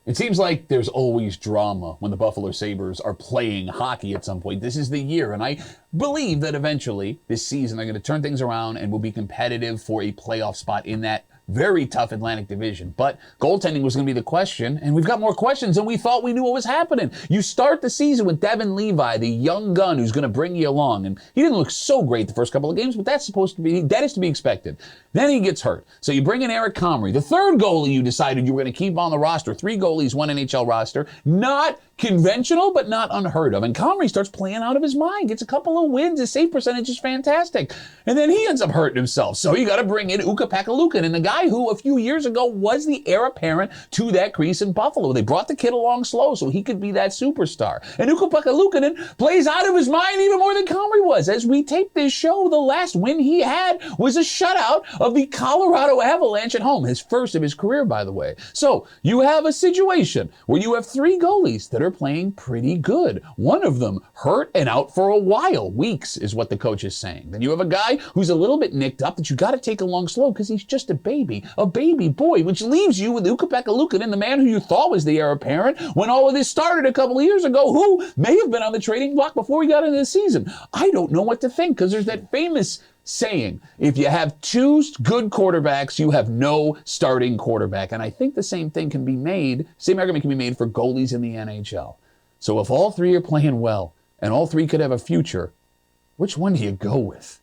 It seems like there's always drama when the Buffalo Sabres are playing hockey at some point. This is the year, and I believe that eventually this season they're going to turn things around and will be competitive for a playoff spot in that very tough Atlantic Division. But goaltending was going to be the question, and we've got more questions than we thought we knew what was happening. You start the season with Devon Levi, the young gun who's going to bring you along, and he didn't look so great the first couple of games, but that is to be expected. Then he gets hurt. So you bring in Eric Comrie, the third goalie you decided you were going to keep on the roster. 3 goalies, 1 NHL roster. Not conventional, but not unheard of. And Comrie starts playing out of his mind, gets a couple of wins. His save percentage is fantastic. And then he ends up hurting himself. So you got to bring in Ukko-Pekka Luukkonen, and the guy who a few years ago was the heir apparent to that crease in Buffalo. They brought the kid along slow so he could be that superstar. And Ukko-Pekka Luukkonen plays out of his mind even more than Comrie was. As we tape this show, the last win he had was a shutout of the Colorado Avalanche at home. His first of his career, by the way. So you have a situation where you have 3 goalies that are playing pretty good. One of them hurt and out for a while. Weeks is what the coach is saying. Then you have a guy who's a little bit nicked up that you got to take along slow because he's just a baby boy, which leaves you with Ukko-Pekka Luukkonen, the man who you thought was the heir apparent when all of this started a couple of years ago, who may have been on the trading block before we got into the season. I don't know what to think because there's that famous saying, if you have 2 good quarterbacks, you have no starting quarterback. And I think the same argument can be made for goalies in the NHL. So if all 3 are playing well and all 3 could have a future, which one do you go with?